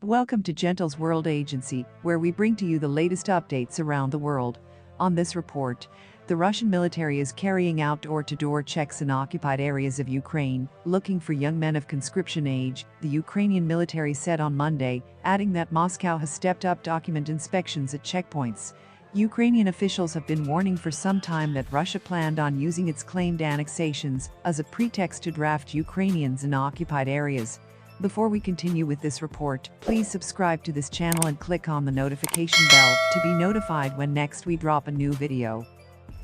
Welcome to Gentle's World Agency, where we bring to you the latest updates around the world. On this report, the Russian military is carrying out door-to-door checks in occupied areas of Ukraine, looking for young men of conscription age, the Ukrainian military said on Monday, adding that Moscow has stepped up document inspections at checkpoints. Ukrainian officials have been warning for some time that Russia planned on using its claimed annexations as a pretext to draft Ukrainians in occupied areas. Before we continue with this report, please subscribe to this channel and click on the notification bell to be notified when next we drop a new video.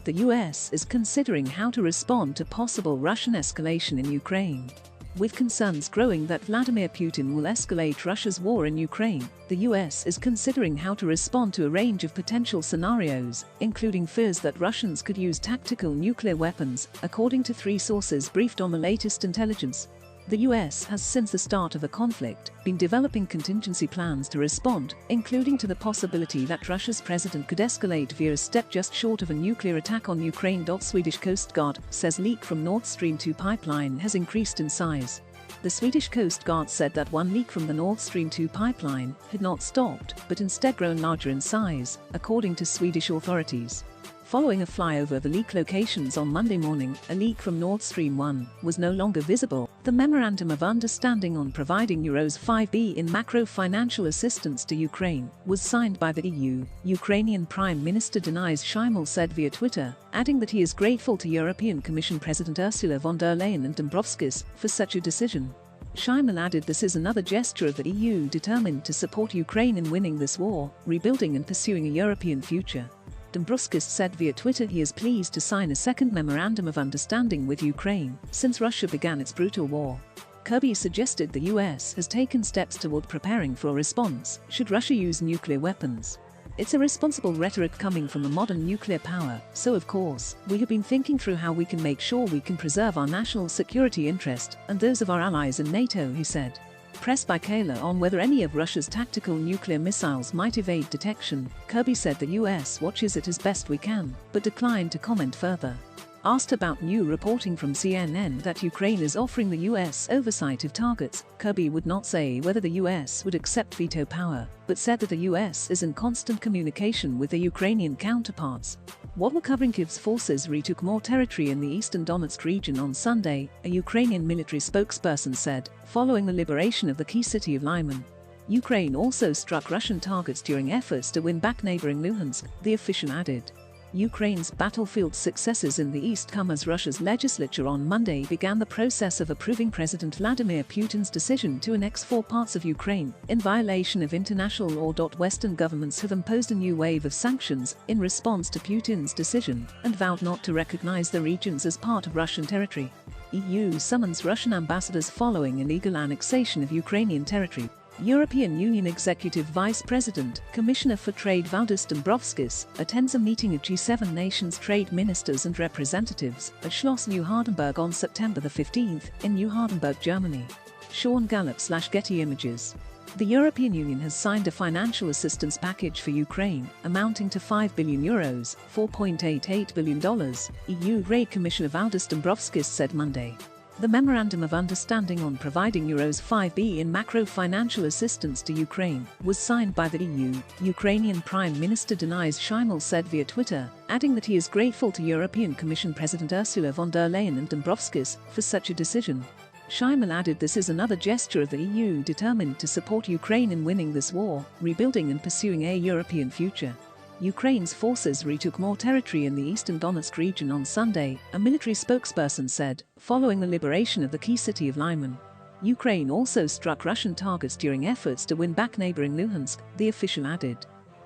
The US is considering how to respond to possible Russian escalation in Ukraine. With concerns growing that Vladimir Putin will escalate Russia's war in Ukraine, the US is considering how to respond to a range of potential scenarios, including fears that Russians could use tactical nuclear weapons, according to three sources briefed on the latest intelligence. The US has, since the start of the conflict, been developing contingency plans to respond, including to the possibility that Russia's president could escalate via a step just short of a nuclear attack on Ukraine. Swedish Coast Guard says leak from Nord Stream 2 pipeline has increased in size. The Swedish Coast Guard said that one leak from the Nord Stream 2 pipeline had not stopped, but instead grown larger in size, according to Swedish authorities. Following a flyover of the leak locations on Monday morning, a leak from Nord Stream 1 was no longer visible. The Memorandum of Understanding on providing €5 billion in macro-financial assistance to Ukraine was signed by the EU. Ukrainian Prime Minister Denis Shmyhal said via Twitter, adding that he is grateful to European Commission President Ursula von der Leyen and Dombrovskis for such a decision. Shmyhal added this is another gesture of the EU determined to support Ukraine in winning this war, rebuilding and pursuing a European future. Dombrovskis said via Twitter he is pleased to sign a second memorandum of understanding with Ukraine since Russia began its brutal war. Kirby suggested the US has taken steps toward preparing for a response should Russia use nuclear weapons. It's a responsible rhetoric coming from a modern nuclear power, so of course, we have been thinking through how we can make sure we can preserve our national security interest and those of our allies in NATO, he said. Pressed by Kayla on whether any of Russia's tactical nuclear missiles might evade detection, Kirby said the US watches it as best we can, but declined to comment further. Asked about new reporting from CNN that Ukraine is offering the US oversight of targets, Kirby would not say whether the US would accept veto power, but said that the US is in constant communication with their Ukrainian counterparts. While Kyiev's forces retook more territory in the eastern Donetsk region on Sunday, a Ukrainian military spokesperson said, following the liberation of the key city of Lyman. Ukraine also struck Russian targets during efforts to win back neighboring Luhansk, the official added. Ukraine's battlefield successes in the east come as Russia's legislature on Monday began the process of approving President Vladimir Putin's decision to annex 4 parts of Ukraine, in violation of international law. Western governments have imposed a new wave of sanctions in response to Putin's decision, and vowed not to recognize the regions as part of Russian territory. EU summons Russian ambassadors following illegal annexation of Ukrainian territory. European Union Executive Vice President, Commissioner for Trade Valdis Dombrovskis, attends a meeting of G7 nations' trade ministers and representatives at Schloss Neuhardenberg on September 15 in Neuhardenberg, Germany. Sean Gallup/Getty Images. The European Union has signed a financial assistance package for Ukraine, amounting to €5 billion, $4.88 billion, EU Trade Commissioner Valdis Dombrovskis said Monday. The Memorandum of Understanding on providing €5 billion in macro-financial assistance to Ukraine was signed by the EU. Ukrainian Prime Minister Denis Shmyhal said via Twitter, adding that he is grateful to European Commission President Ursula von der Leyen and Dombrovskis for such a decision. Shmyhal added this is another gesture of the EU determined to support Ukraine in winning this war, rebuilding and pursuing a European future. Ukraine's forces retook more territory in the eastern Donetsk region on Sunday, a military spokesperson said, following the liberation of the key city of Lyman. Ukraine also struck Russian targets during efforts to win back neighboring Luhansk, the official added.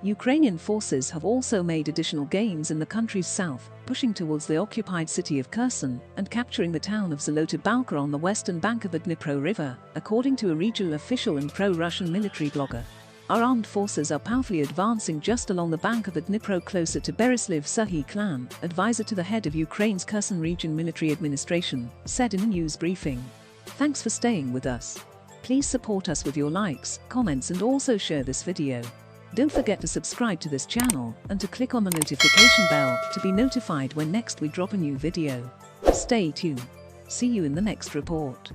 Ukrainian forces have also made additional gains in the country's south, pushing towards the occupied city of Kherson and capturing the town of Zolota Balka on the western bank of the Dnipro River, according to a regional official and pro-Russian military blogger. Our armed forces are powerfully advancing just along the bank of the Dnipro closer to Berezliv Klan, advisor to the head of Ukraine's Kherson Region Military Administration, said in a news briefing. Thanks for staying with us. Please support us with your likes, comments and also share this video. Don't forget to subscribe to this channel and to click on the notification bell to be notified when next we drop a new video. Stay tuned. See you in the next report.